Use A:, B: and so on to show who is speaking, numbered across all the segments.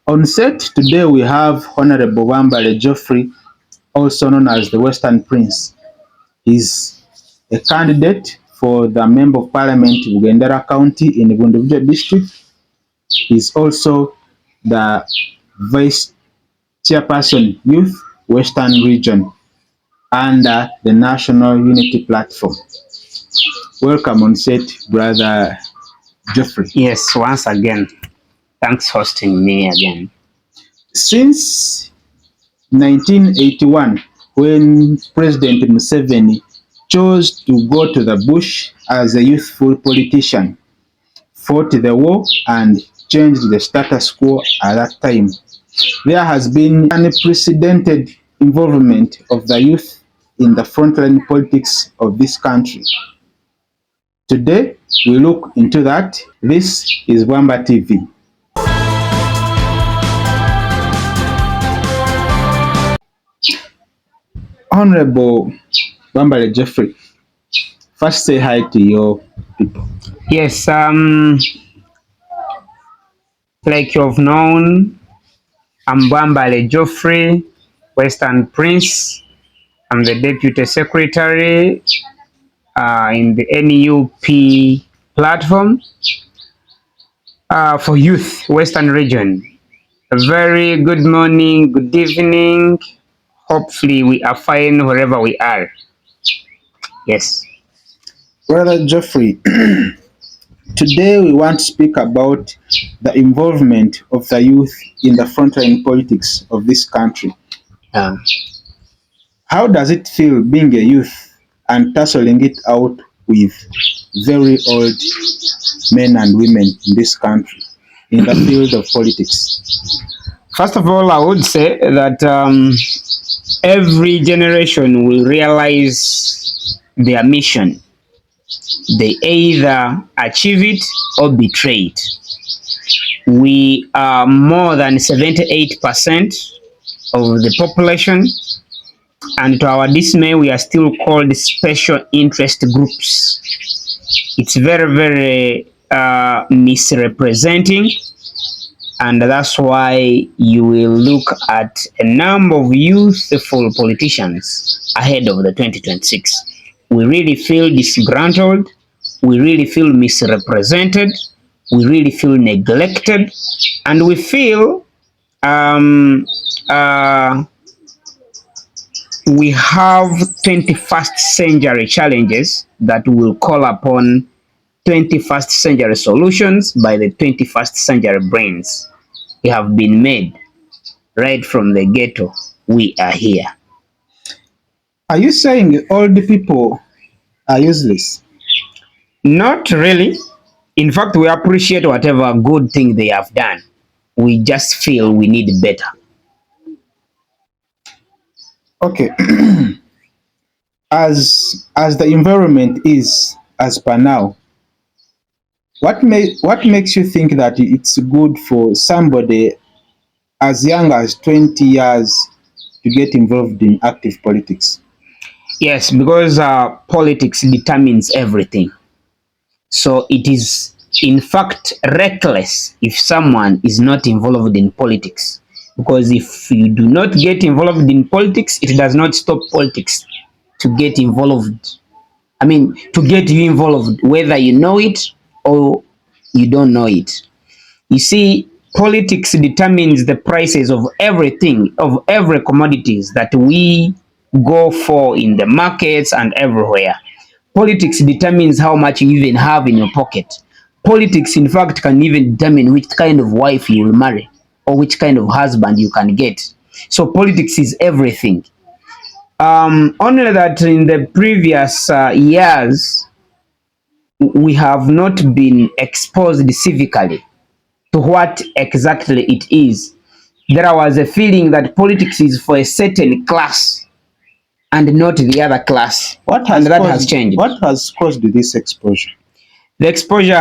A: On set today we have Honorable Bwambale Geoffrey, also known as the Western Prince. He's a candidate for the Member of Parliament Uganda County in Bwambale District. He's also the Vice Chairperson Youth Western Region under the National Unity Platform. Welcome on set, Brother Geoffrey.
B: Yes, once again. Thanks for hosting me again.
A: Since 1981, when President Museveni chose to go to the bush as a youthful politician, fought the war and changed the status quo at that time, there has been unprecedented involvement of the youth in the frontline politics of this country. Today, we look into that. This is Bwambale TV. Honorable Bwambale Geoffrey, first say hi to your people.
B: Yes, like you've known, I'm Bwambale Geoffrey, Western Prince. I'm the Deputy Secretary in the NUP platform for Youth Western Region. A very good morning, good evening. Hopefully we are fine wherever we are. Yes.
A: Brother Geoffrey, today we want to speak about the involvement of the youth in the frontline politics of this country. How does it feel being a youth and tussling it out with very old men and women in this country in the field of politics?
B: First of all, I would say that every generation will realize their mission. They either achieve it or betray it. We are more than 78% of the population, and to our dismay, we are still called special interest groups. It's very, very misrepresenting, and that's why you will look at a number of youthful politicians ahead of the 2026. We really feel disgruntled, we really feel misrepresented, we really feel neglected, and we feel we have 21st century challenges that will call upon 21st century solutions by the 21st century brains. We have been made right from the ghetto. We are here.
A: Are you saying all the people are useless?
B: Not really. In fact, we appreciate whatever good thing they have done. We just feel we need better.
A: Okay. As the environment is as per now, what makes you think that it's good for somebody as young as 20 years to get involved in active politics?
B: Yes, because politics determines everything. So it is, in fact, reckless if someone is not involved in politics. Because if you do not get involved in politics, it does not stop politics to get involved. I mean, to get you involved, whether you know it or you don't know it. You see, politics determines the prices of everything, of every commodities that we go for in the markets and everywhere. Politics determines how much you even have in your pocket. Politics, in fact, can even determine which kind of wife you will marry or which kind of husband you can get. So politics is everything. Only that in the previous years, we have not been exposed civically to what exactly it is. There was a feeling that politics is for a certain class and not the other class. That has changed.
A: What has caused this exposure?
B: The exposure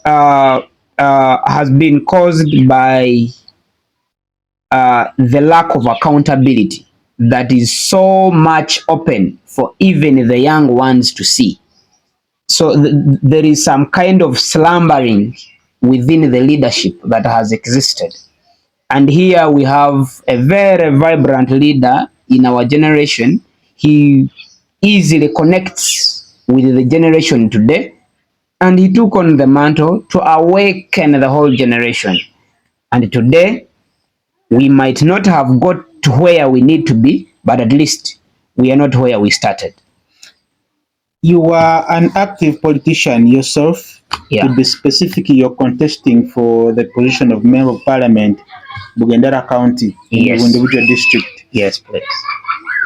B: has been caused by the lack of accountability that is so much open for even the young ones to see. So there is some kind of slumbering within the leadership that has existed. And here we have a very vibrant leader in our generation. He easily connects with the generation today, and he took on the mantle to awaken the whole generation. And today, we might not have got to where we need to be, but at least we are not where we started.
A: You are an active politician yourself.
B: Yeah.
A: To be specific, you're contesting for the position of Member of Parliament, Bugandera County, in
B: Yes.
A: the individual district.
B: Yes, please.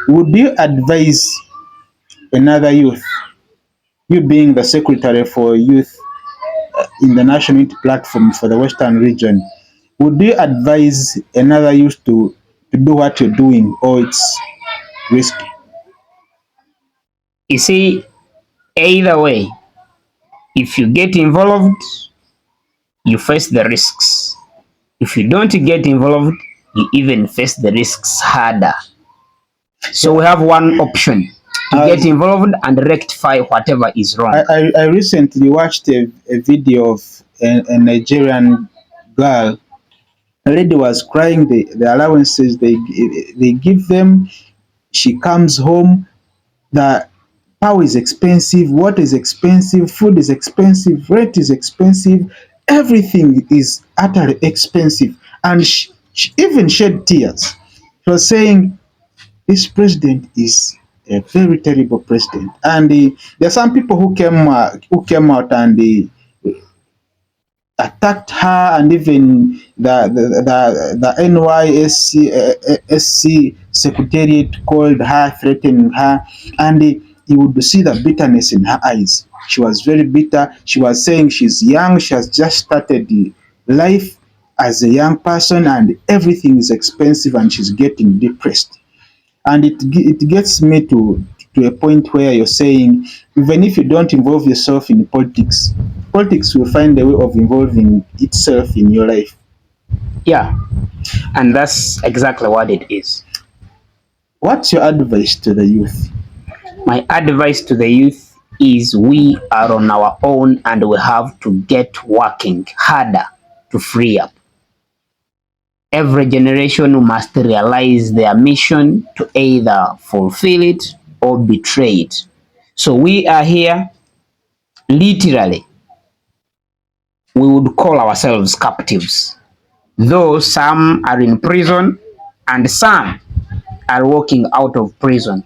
A: Would you advise another youth, you being the secretary for youth in the National Unity Platform for the Western region, would you advise another youth to do what you're doing, or it's risky?
B: You see, either way, if you get involved, you face the risks. If you don't get involved, you even face the risks harder. So we have one option to get involved and rectify whatever is wrong.
A: I recently watched a video of a Nigerian girl. The lady was crying the allowances they give them. She comes home, the power is expensive, water is expensive, food is expensive, rent is expensive, everything is utterly expensive. And she even shed tears. She was saying, this president is a very terrible president. And there are some people who came out and attacked her, and even the NYSC secretariat called her, threatening her, and you would see the bitterness in her eyes. She was very bitter. She was saying she's young, she has just started life as a young person, and everything is expensive, and she's getting depressed. And it gets me to a point where you're saying, even if you don't involve yourself in politics, politics will find a way of involving itself in your life.
B: Yeah, and that's exactly what it is.
A: What's your advice to the youth?
B: My advice to the youth is we are on our own and we have to get working harder to free up. Every generation must realize their mission to either fulfill it or betray it. So we are here, literally, we would call ourselves captives. Though some are in prison and some are walking out of prison.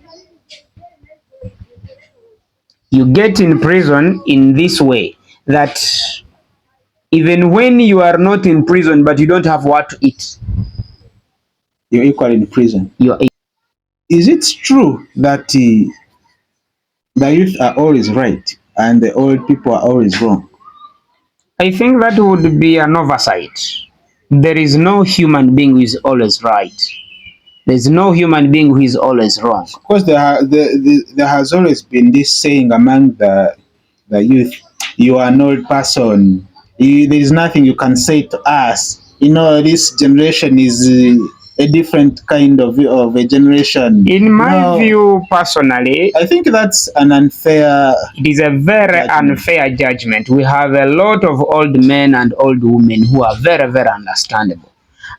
B: You get in prison in this way, that even when you are not in prison but you don't have what to eat,
A: You're equal in prison. Is it true that the youth are always right and the old people are always wrong?
B: I think that would be an oversight. There is no human being who is always right. There's no human being who is always wrong.
A: Because there has always been this saying among the youth, you are an old person. There is nothing you can say to us. You know, this generation is a different kind of a generation.
B: In my view, personally,
A: I think that's an unfair.
B: It is a very unfair judgment. We have a lot of old men and old women who are very, very understandable.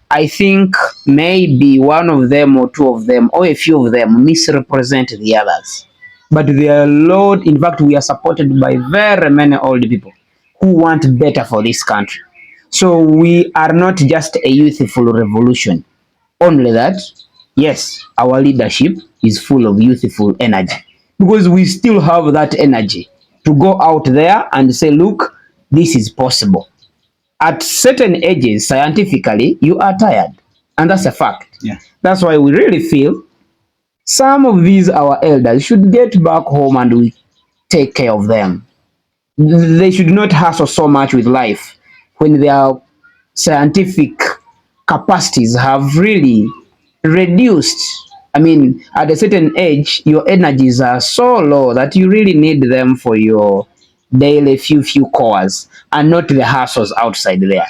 B: I think maybe one of them or two of them or a few of them misrepresent the others. But there are a lot, in fact, we are supported by very many old people who want better for this country. So we are not just a youthful revolution. Only that, yes, our leadership is full of youthful energy. Because we still have that energy to go out there and say, look, this is possible. At certain ages, scientifically, you are tired. And that's a fact.
A: Yeah.
B: That's why we really feel some of these our elders should get back home and we take care of them. They should not hustle so much with life when their scientific capacities have really reduced. I mean, at a certain age, your energies are so low that you really need them for your daily few chores and not the hustles outside there.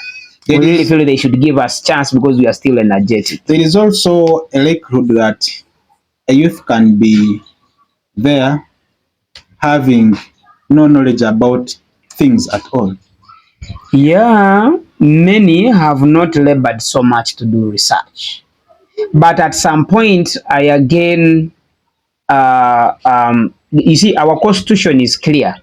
B: We really feel they should give us chance because we are still energetic.
A: There is also a likelihood that a youth can be there having no knowledge about things at all.
B: Yeah, many have not labored so much to do research. But at some point, I again, you see, our constitution is clear.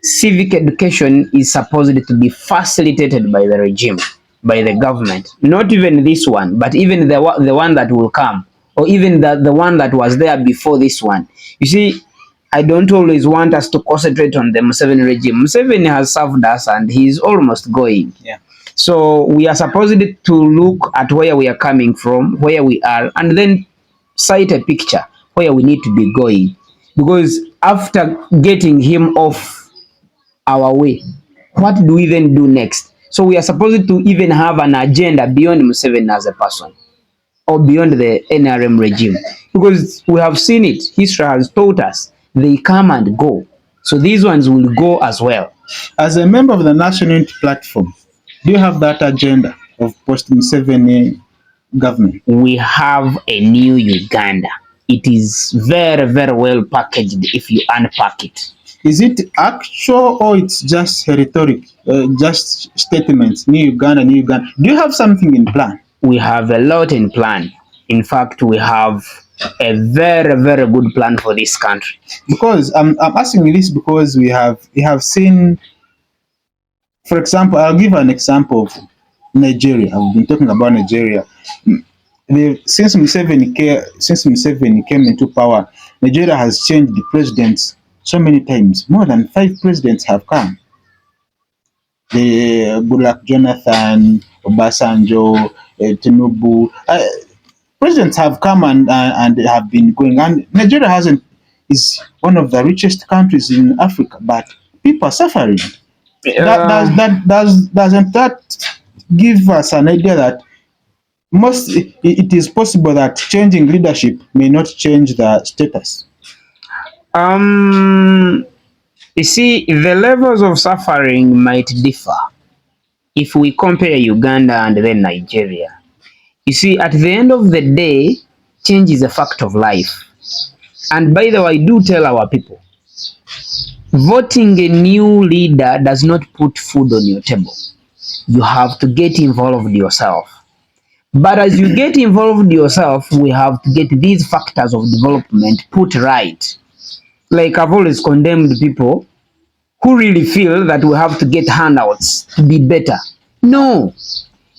B: Civic education is supposed to be facilitated by the regime, by the government. Not even this one, but even the one that will come, or even the one that was there before this one. You see, I don't always want us to concentrate on the Museveni regime. Museveni has served us and he's almost going.
A: Yeah.
B: So we are supposed to look at where we are coming from, where we are, and then cite a picture where we need to be going. Because after getting him off our way, what do we then do next? So we are supposed to even have an agenda beyond Museveni as a person, or beyond the NRM regime. Because we have seen it, history has taught us, they come and go. So these ones will go as well.
A: As a member of the National Unity Platform, do you have that agenda of post-Museveni government?
B: We have a new Uganda. It is very, very well packaged if you unpack it.
A: Is it actual or it's just rhetoric, just statements? New Uganda, New Uganda. Do you have something in plan?
B: We have a lot in plan. In fact, we have a very, very good plan for this country.
A: Because I'm asking you this because we have seen, for example, I'll give an example of Nigeria. I've been talking about Nigeria. Since Museveni came into power, Nigeria has changed the presidents so many times. More than 5 presidents have come. The Goodluck Jonathan, Obasanjo, Tinubu. Presidents have come and have been going. And Nigeria is one of the richest countries in Africa, but people are suffering. Doesn't that give us an idea that it is possible that changing leadership may not change the status?
B: You see, the levels of suffering might differ if we compare Uganda and then Nigeria. You see, at the end of the day, change is a fact of life. And by the way, I do tell our people, voting a new leader does not put food on your table. You have to get involved yourself. But as you get involved yourself, we have to get these factors of development put right. Like I've always condemned people who really feel that we have to get handouts to be better. No.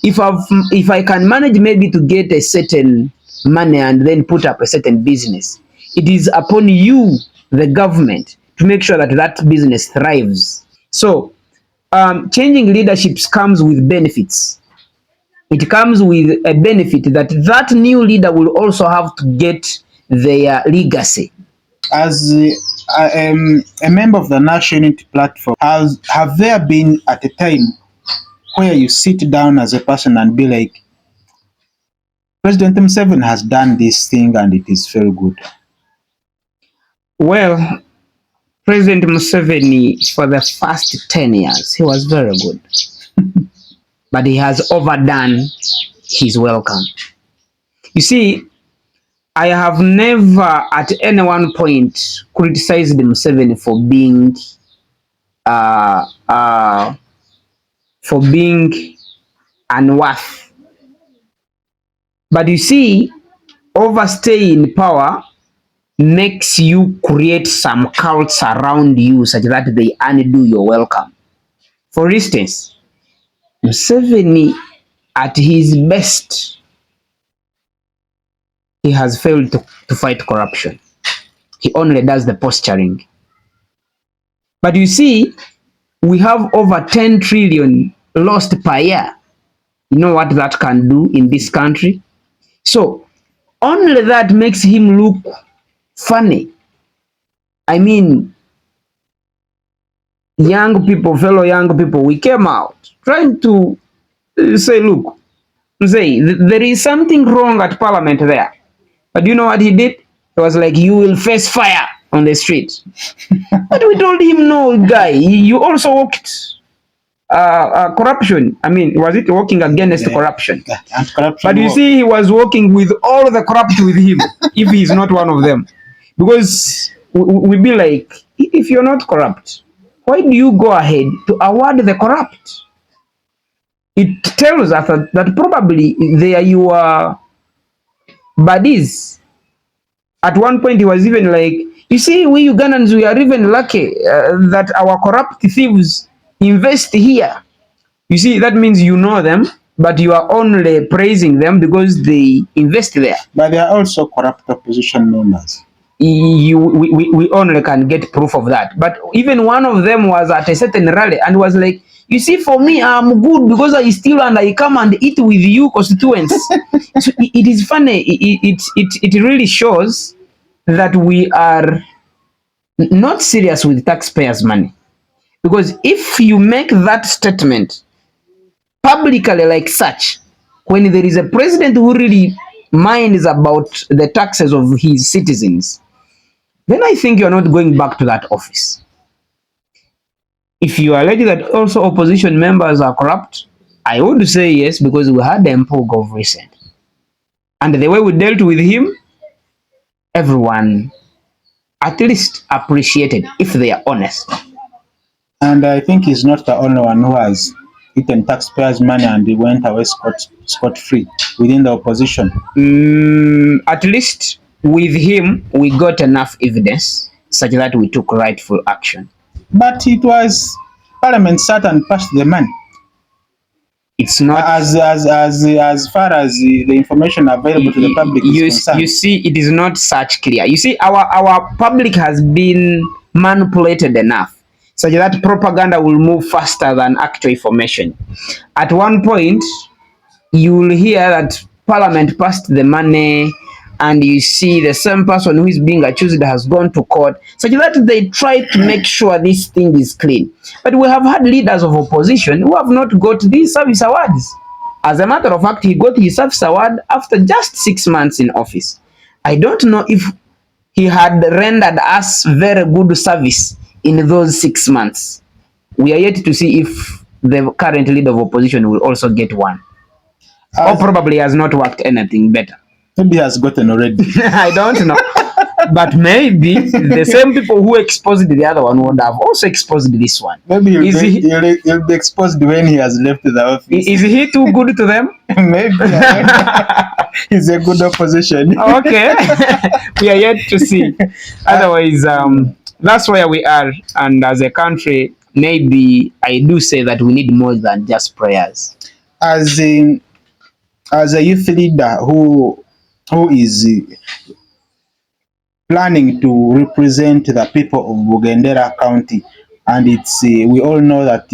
B: If I can manage maybe to get a certain money and then put up a certain business, it is upon you, the government, to make sure that that business thrives. So changing leaderships comes with benefits. It comes with a benefit that that new leader will also have to get their legacy.
A: As a member of the National Unity Platform, have there been at a time where you sit down as a person and be like, President Museveni has done this thing and it is very good?
B: Well, President Museveni, for the first 10 years, he was very good. But he has overdone his welcome. You see, I have never at any one point criticized Museveni for being unworth. But you see, overstay in power makes you create some cults around you such that they undo your welcome. For instance, Museveni at his best, he has failed to fight corruption. He only does the posturing. But you see, we have over 10 trillion lost per year. You know what that can do in this country? So, only that makes him look funny. I mean, fellow young people, we came out trying to say, look, there is something wrong at Parliament there. But you know what he did? It was like, you will face fire on the street. But we told him, no, guy, you also worked corruption. I mean, was it working against corruption? But you see, he was working with all the corrupt with him, if he's not one of them. Because we be like, if you're not corrupt, why do you go ahead to award the corrupt? it tells us that probably they are your buddies. At one point, he was even like, you see, we Ugandans, we are even lucky that our corrupt thieves invest here. You see, that means you know them, but you are only praising them because they invest there.
A: But they are also corrupt opposition members.
B: We only can get proof of that. But even one of them was at a certain rally and was like, you see, for me, I'm good because I steal and I come and eat with you constituents. So it is funny. It really shows that we are not serious with taxpayers' money. Because if you make that statement publicly like such, when there is a president who really minds about the taxes of his citizens, then I think you're not going back to that office. If you allege that also opposition members are corrupt, I would say yes, because we had the Mpog of recent. And the way we dealt with him, everyone at least appreciated, if they are honest.
A: And I think he's not the only one who has eaten taxpayers' money and he went away scot-free within the opposition.
B: At least with him, we got enough evidence such that we took rightful action.
A: But it was Parliament sat and passed the money.
B: It's not
A: as far as the information available to the public is concerned.
B: You see, it is not such clear. You see, our public has been manipulated enough such that propaganda will move faster than actual information. At one point, you will hear that Parliament passed the money, and you see the same person who is being accused has gone to court, such that they try to make sure this thing is clean. But we have had leaders of opposition who have not got these service awards. As a matter of fact, he got his service award after just 6 months in office. I don't know if he had rendered us very good service in those 6 months. We are yet to see if the current leader of opposition will also get one. Or probably has not worked anything better.
A: Maybe he has gotten already.
B: I don't know. But maybe the same people who exposed the other one would have also exposed this one.
A: Maybe he'll be exposed when he has left the office.
B: Is he too good to them?
A: Maybe. He's a good opposition.
B: Okay. We are yet to see. Otherwise, that's where we are. And as a country, maybe I do say that we need more than just prayers.
A: As a youth leader who is planning to represent the people of Bugendera County, and it's we all know that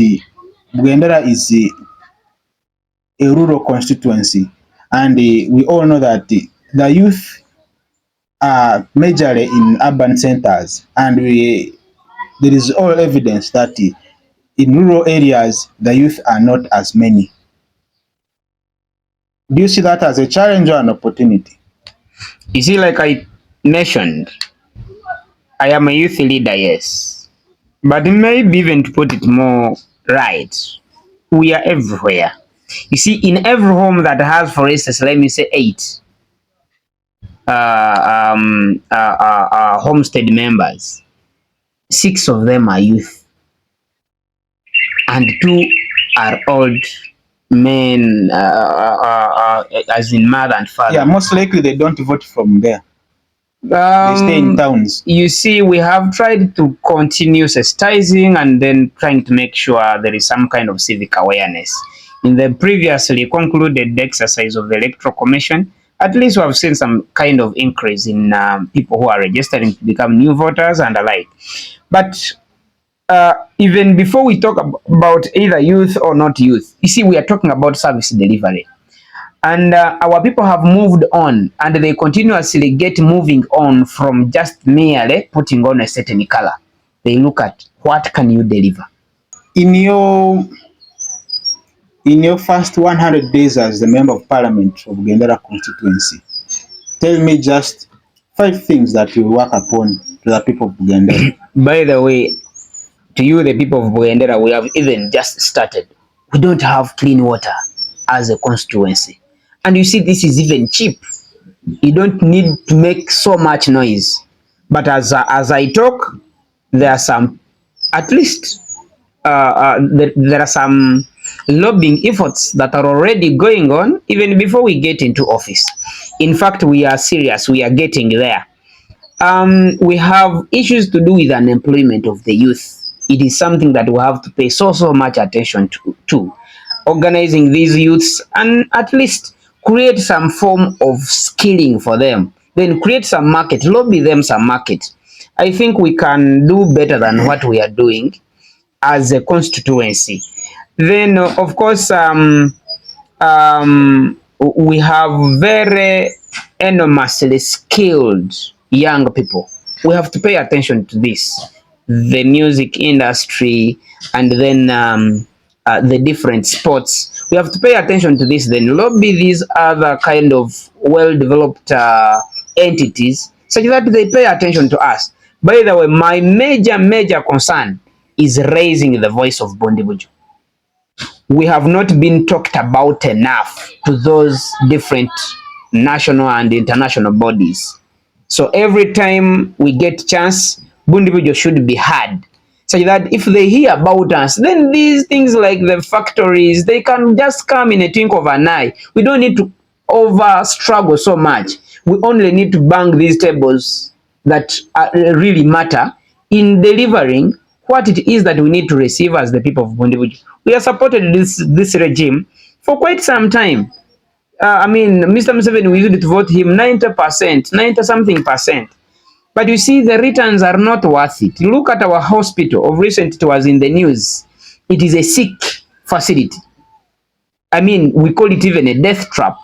A: Bugendera is a rural constituency, and we all know that the youth are majorly in urban centers, and there is all evidence that in rural areas the youth are not as many. Do you see that as a challenge or an opportunity?
B: You see, like I mentioned, I am a youth leader, yes. But maybe even to put it more right, we are everywhere. You see, in every home that has, for instance, let me say 8 homestead members, 6 of them are youth, and 2 are old men, as in mother and father.
A: Yeah, most likely they don't vote from there. They stay in towns.
B: You see, we have tried to continue sensitizing and then trying to make sure there is some kind of civic awareness. In the previously concluded exercise of the Electoral Commission, at least we have seen some kind of increase in people who are registering to become new voters and alike. But even before we talk about either youth or not youth, you see, we are talking about service delivery. And our people have moved on, and they continuously get moving on from just merely putting on a certain color. They look at what can you deliver.
A: In your first 100 days as the member of parliament of Bugendera constituency, tell me just 5 things that you work upon to the people of Bugendera.
B: By the way, to you, the people of Bugendera, we have even just started. We don't have clean water as a constituency. And you see, this is even cheap. You don't need to make so much noise. But as I talk, there are some, at least, there are some lobbying efforts that are already going on even before we get into office. In fact, we are serious, we are getting there. We have issues to do with unemployment of the youth. It is something that we have to pay so much attention to. Organizing these youths and at least create some form of skilling for them. Then create some market, lobby them some market. I think we can do better than what we are doing as a constituency. Then, of course, we have very enormously skilled young people. We have to pay attention to this. The music industry and then the different sports. We have to pay attention to this, then lobby these other kind of well-developed entities such that they pay attention to us. By the way, my major concern is raising the voice of Bondibujo. We have not been talked about enough to those different national and international bodies. So every time we get chance, Bundibujo should be heard, such that if they hear about us, then these things like the factories, they can just come in a twinkle of an eye. We don't need to over struggle so much. We only need to bang these tables that really matter in delivering what it is that we need to receive as the people of Bundibujo. We have supported this regime for quite some time. I mean, Mr. Museveni, we used to vote him 90%, 90 something percent. But you see, the returns are not worth it. Look at our hospital. Of recent, it was in the news. It is a sick facility. I mean, we call it even a death trap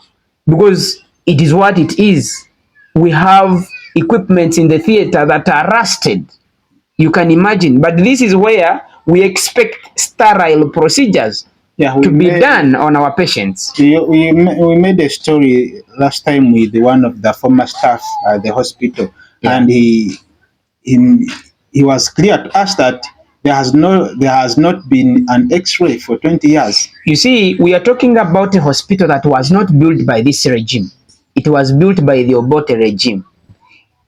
B: because it is what it is. We have equipment in the theater that are rusted. You can imagine. But this is where we expect sterile procedures to be done on our patients.
A: We made a story last time with one of the former staff at the hospital, and he was clear to us that there has not been an X-ray for 20 years.
B: You see, we are talking about a hospital that was not built by this regime. It was built by the Obote regime.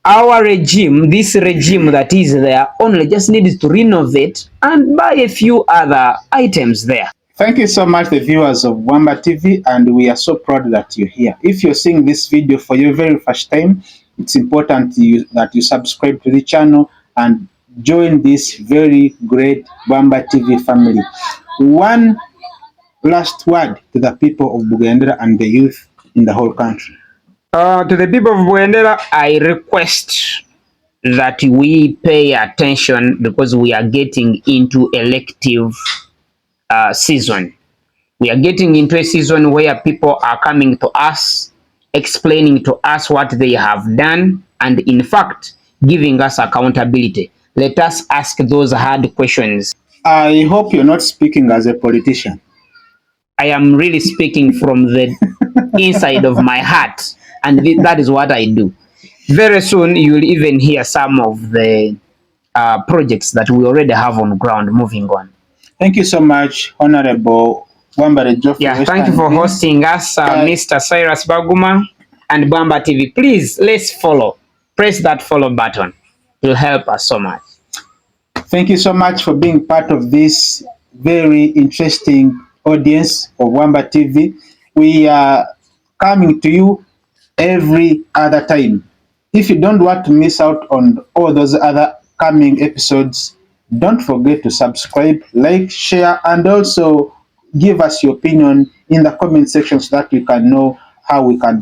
B: Our regime, this regime that is there, only just needs to renovate and buy a few other items there.
A: Thank you so much, the viewers of Bwambale TV, and we are so proud that you're here. If you're seeing this video for your very first time, it's important that you subscribe to the channel and join this very great Bwambale TV family. One last word to the people of Bugandera and the youth in the whole country.
B: To the people of Bwambale, I request that we pay attention because we are getting into elective season. We are getting into a season where people are coming to us, explaining to us what they have done, and in fact, giving us accountability. Let us ask those hard questions.
A: I hope you're not speaking as a politician.
B: I am really speaking from the inside of my heart, and that is what I do. Very soon, you will even hear some of the projects that we already have on ground moving on.
A: Thank you so much, Honorable Bwambale Geoffrey.
B: Yeah, thank you for hosting us, Mr. Cyrus Baguma and Bwambale TV. Please, let's follow. Press that follow button. It will help us so much.
A: Thank you so much for being part of this very interesting audience of Bwambale TV. We are coming to you every other time. If you don't want to miss out on all those other coming episodes, don't forget to subscribe, like, share, and also give us your opinion in the comment section so that we can know how we can